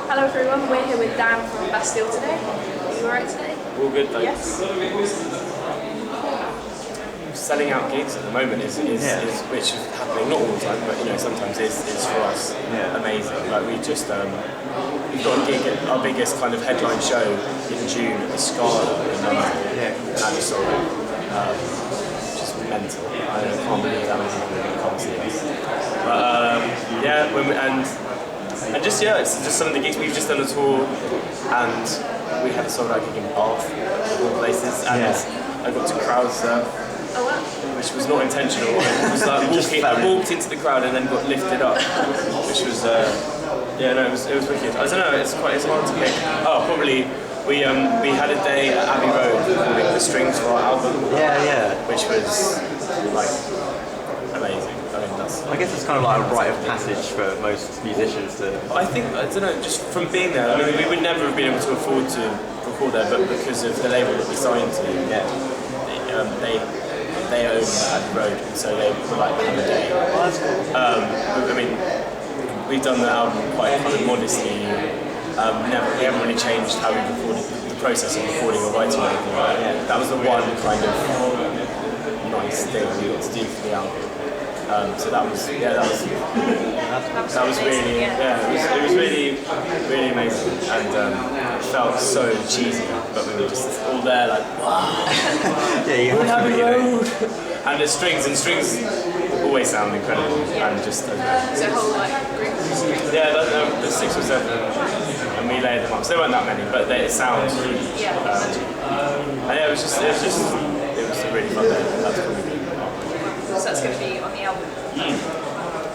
Hello everyone, we're here with Dan from Bastille today. Are you alright today? All good, thanks. Yes. Selling out gigs at the moment is which is happening not all the time, but sometimes is for us amazing. Like we just we've got a gig at our biggest kind of headline show in June at the Scala in London. And it's sort of just mental. I can't believe that many people come see us. But it's just some of the gigs we've just done a tour, and we had a sold out gig in Bath, of all places, and I got to crowd surf. Oh wow. Which was not intentional. It was like I walked into the crowd and then got lifted up, which was it was wicked. I don't know, it's hard to pick. Oh, probably we had a day at Abbey Road recording the strings for our album. Which was like amazing. I guess it's kind of like a rite of passage for most musicians to... I don't know, just from being there, I mean, we would never have been able to afford to record there, but because of the label that we signed to, they own Abbey Road, and so they were like, have a day. Oh, that's cool. I mean, we've done the album quite kind of modestly. We haven't really changed how we recorded, the process of recording or writing or anything like that. That was the one kind of nice thing we got to do for the album. So that was really, it was really amazing, and it felt so cheesy, but we were just all there like, wow, you have to be, and the strings always sound incredible, and just so a whole group of strings. the 6 or 7, and we layered them up. So there weren't that many, but it sounds huge. And it was a really fun day. That's what we did. So that's going to be on the album.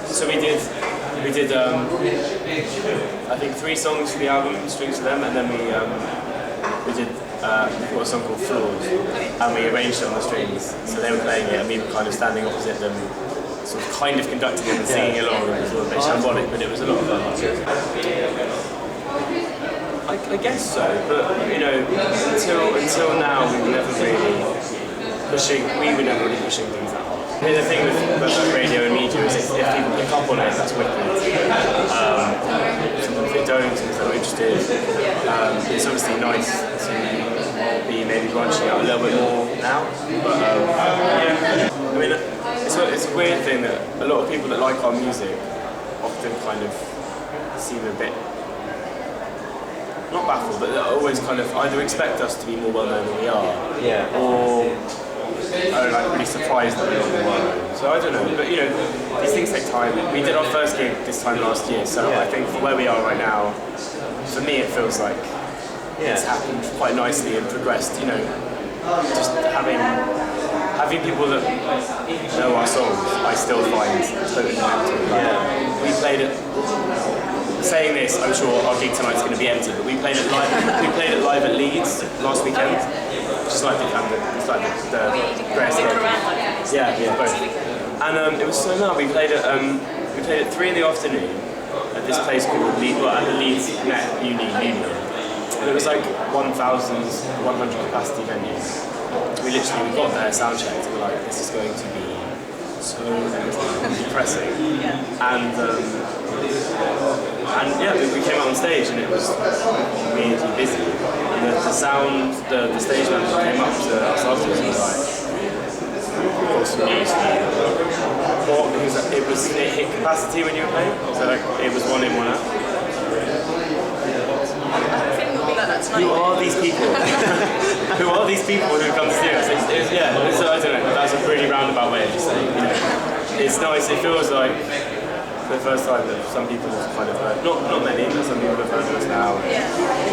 So we did I think 3 songs for the album, strings for them, and then we did we've got a song called Floors, and we arranged it on the strings. So they were playing it, and we were kind of standing opposite them, sort of kind of conducting it and singing along. It was a little bit shambolic, but it was a lot of fun. I guess so, but until now we were never really pushing things out. I mean, the thing with radio and media is if people pick up on it, that's wicked. Sometimes they don't, if they're not interested. It's obviously nice to be maybe branching out a little bit more now. But I mean, it's a weird thing that a lot of people that like our music often kind of seem a bit, not baffled, but they always kind of either expect us to be more well known than we are, or are like really surprised that we're not more well known. So I don't know, but these things take time. We did our first gig this time last year, so I think for where we are right now, for me it feels like it's happened quite nicely and progressed. Just having people that know our songs, I still find totally mental. We played it. Saying this, I'm sure our gig tonight's going to be empty, but we played it live at Leeds last weekend. Just like the greatest gig. Both. And it was so mad. We played at 3 in the afternoon at this place called at the Leeds Met Union. And it was like 1,100 capacity venue. We got there, sound checked, and we're like, this is going to be so depressing. We came out on stage and it was really busy. And the sound, the stage manager came up to us afterwards and was like, "Got some news for you." It hit capacity when you were playing, so it was 1 in, 1 out. Who are these people? Who are these people who come to see us? I don't know. That's a pretty roundabout way of just saying. It's nice. It feels like the first time that some people have kind of heard, not many, but some people have heard of us now.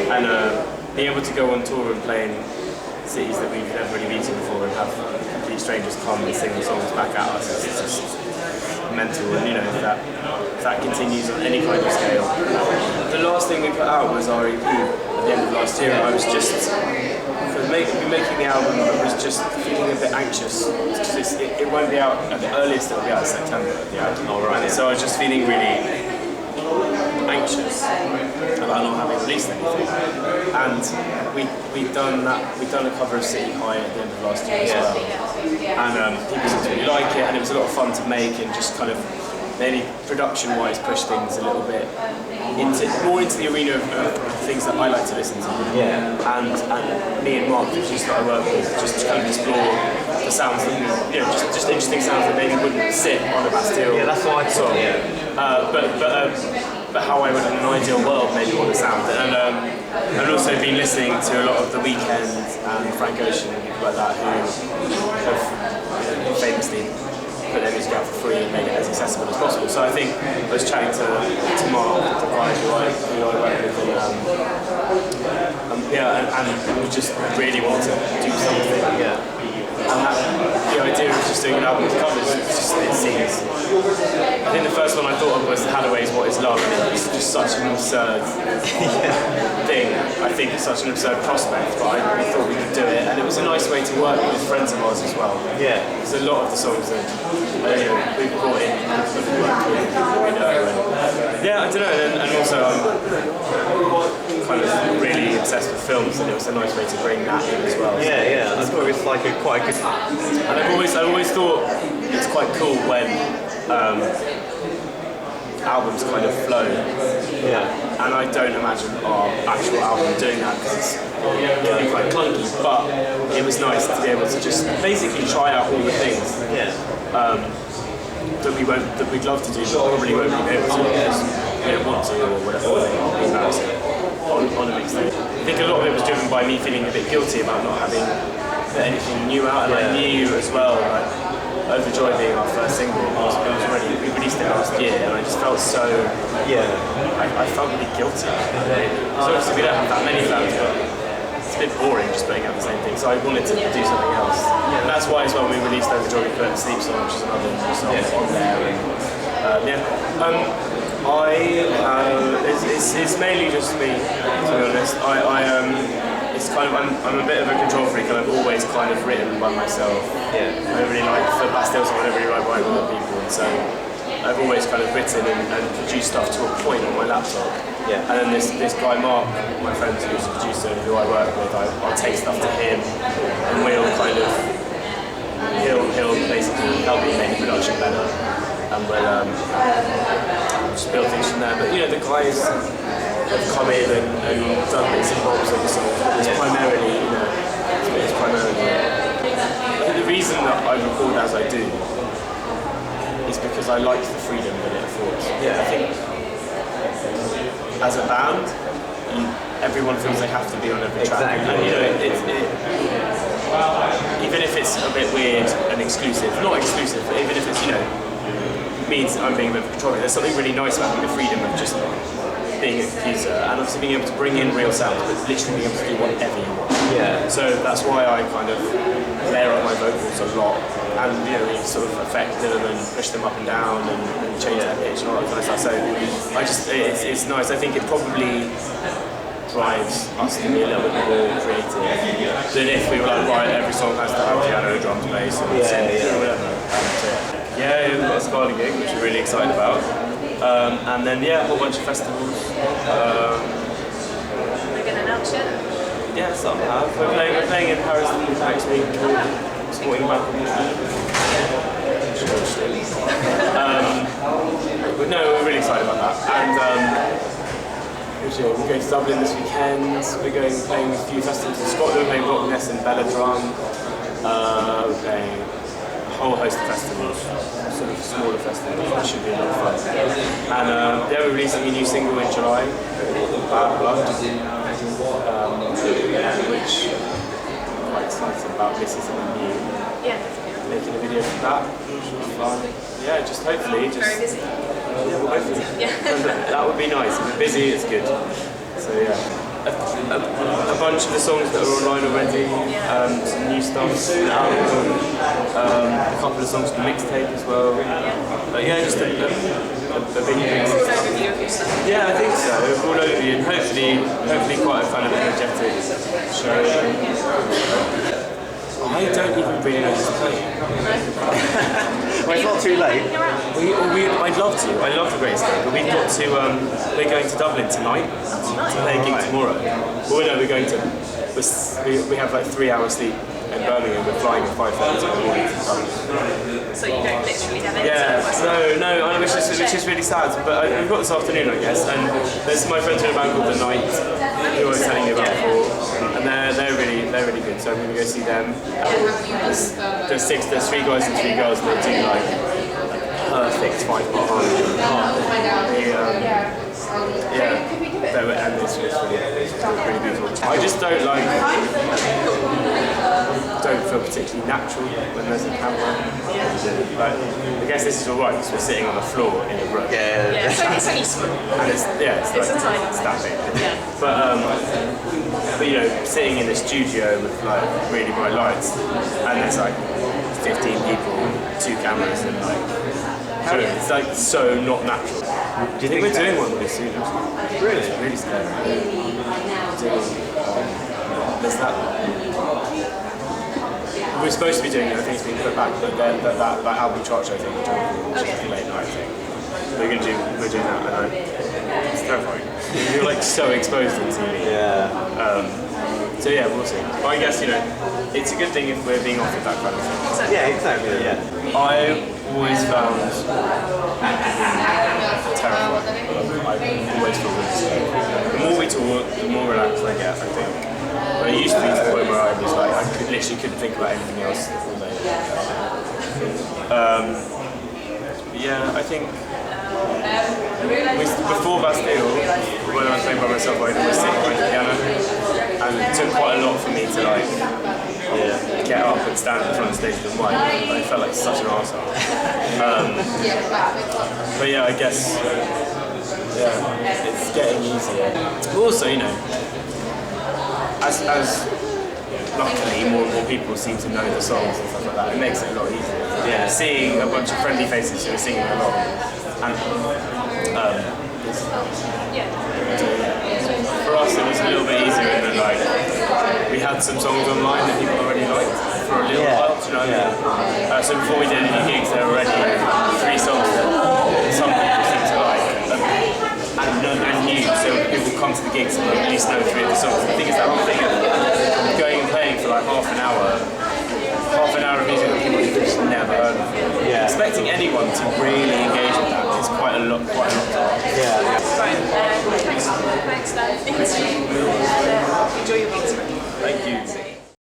And being able to go on tour and play in cities that we've never really been to before and have complete strangers come and sing the songs back at us, it's just mental. And if that continues on any kind of scale. The last thing we put out was our EP at the end of last year. I was just making the album, I was just feeling a bit anxious because it won't be out at the earliest. It'll be out in September. So I was just feeling really anxious about not having released anything. And we'd done a cover of City High at the end of last year as well. And people seemed to really like it, and it was a lot of fun to make and just kind of maybe production-wise push things a little bit more into the arena of things that I like to listen to. Yeah. And me and Mark, the producer that I work with, just to kind of explore the sounds that, just interesting sounds that maybe wouldn't sit on a Bastille. Yeah, that's what I thought. But how I would, in an ideal world, maybe want to sound. And also been listening to a lot of The Weeknd and Frank Ocean and people like that who have famously put their music out for free and made it as accessible as possible. So I think I was chatting to Mark, the guy who I work with, and we just really want to do something. Yeah. And the idea of just doing an album with covers, it seems. I think the first one I thought of was Hathaway's What Is Love, and it's just such an absurd thing. I think it's such an absurd prospect, but I thought we could do it, and it was a nice way to work with friends of ours as well. Yeah. There's a lot of the songs that we've brought in, people that we worked with, people we know, and I don't know, and also I'm kind of really obsessed with films, and it was a nice way to bring that in as well. Yeah. I thought it was like quite a good. And I've always thought it's quite cool when albums kind of flow. Yeah. And I don't imagine our actual album doing that because it can be quite clunky, but it was nice to be able to just basically try out all the things that we'd love to do, but probably won't be able to because we don't want to or whatever, or embarrassing on a mixtape. I think a lot of it was driven by me feeling a bit guilty about not having anything new out, and I knew as well, like, Overjoy being our first single, we released it last year, and I just felt so, I felt really guilty. So obviously we don't have that many fans, but it's a bit boring just putting out the same thing, so I wanted to do something else. And that's why as well we released Overjoy, we put Sleep Song, which is another new song on there. It's mainly just me, to be honest. It's kind of, I'm a bit of a control freak, and I've always kind of written by myself. Yeah. I don't really like, for Bastille song, I don't really write by other people, and so I've always kind of written and produced stuff to a point on my laptop. Yeah. And then this guy Mark, my friend who's a producer who I work with, I'll take stuff to him, and we'll kind of, he'll basically help me make the production better, and we'll just build things from there. But the guys have come in and done bits and bobs of the song. It's primarily, I think the reason that I record as I do is because I like the freedom that it affords. I think as a band, everyone feels they have to be on every track. Exactly. And even if it's a bit weird and exclusive, not exclusive, but even if it's, means I'm being a bit of a control, there's something really nice about having the freedom of just being a computer and obviously being able to bring in real sounds, but literally being able to do whatever you want. Yeah. So that's why I kind of layer up my vocals a lot, and we sort of affect them and push them up and down and change their pitch and all that kind of stuff. So it's nice. I think it probably drives us to be a little bit more creative than if we were like, right, every song has to have piano, drums, bass, and whatever. We've got a Scarlet gig, which we're really excited about. And then a whole bunch of festivals. Are we going to announce it? Yeah, some have. We're playing in Paris next week, supporting Malcolm. But no, we're really excited about that. And we're going to Dublin this weekend. We're playing a few festivals in Scotland. We're playing Rock Ness and Belladrum. We're playing a whole host of festivals, sort of smaller festivals, which should be a lot of fun. And we're releasing a new single in July, Bad Blood, which I'm quite excited about. This is something new. Making a video for that, which will be fun. Just hopefully. Very busy. Hopefully. That would be nice. If we're busy, it's good. So a bunch of the songs that are online already, some new stuff, a couple of songs from the mixtape as well. But just a big Overview of your stuff. I think so. All overview, and hopefully quite a kind of energetic show. I don't even really know who's playing. Well, it's not too late. I'd love to. I love the Great Escape, but we've got to. We're going to Dublin tonight to play a gig tomorrow. Well, no, we're going to. We have like 3 hours sleep in Birmingham. We're flying at 5:30 in the morning to Dublin. So you don't literally have any time? No. I wish this which is really sad. But we've got this afternoon, I guess, and there's my friends in a band called The Night, who I was telling you about before, and they're really good. So I'm going to go see them. There's 3 guys and 3 girls, and they do like perfect 5-part harmony. And it's really beautiful. I just don't feel particularly natural when there's a camera. Like, I guess this is alright because we're sitting on the floor in a room. Yeah, it's only small. And it's that big. Yeah. But you know, sitting in a studio with like really bright lights, and there's like 15 people, 2 cameras, and like. It's like so not natural. Do you think we're doing one really soon? Really? It's really scary. There's that. We're supposed to be doing it, I think it's been put back, but then that album chart show thing, which is a late night thing. We're doing that, and it's terrifying. You're like so exposed on TV. Yeah. So yeah, we'll see. But I guess, you know, it's a good thing if we're being offered that kind of thing. Yeah, exactly. Yeah. I always found terrifying. I always feel really scared. The more we talk, the more relaxed I get, I think. But it used to be to the point where I was like, I literally couldn't think about anything else all day. Yeah, I think before Bastille, when I was playing by myself, I'd always sit behind the piano, and it took quite a lot for me to like get up and stand in front of the stage with the mic. I felt like such an arsehole. But yeah, I guess it's getting easier. But also, you know, as luckily more and more people seem to know the songs and stuff like that, it makes it a lot easier. Yeah, seeing a bunch of friendly faces who are singing along, and for us it was a little bit easier in that like we had some songs online that people already liked for a little while, do you know what I mean? So before we did any gigs, there were already 3 songs that some people seemed to like and new, so people come to the gigs and at least know 3 of the songs. The thing is that whole thing of going and playing for like half an hour of music that people have just never heard of. Yeah. Expecting anyone to really engage with that is quite a lot to ask. Yeah. Right, thanks Dan. Enjoy your meeting. Thank you.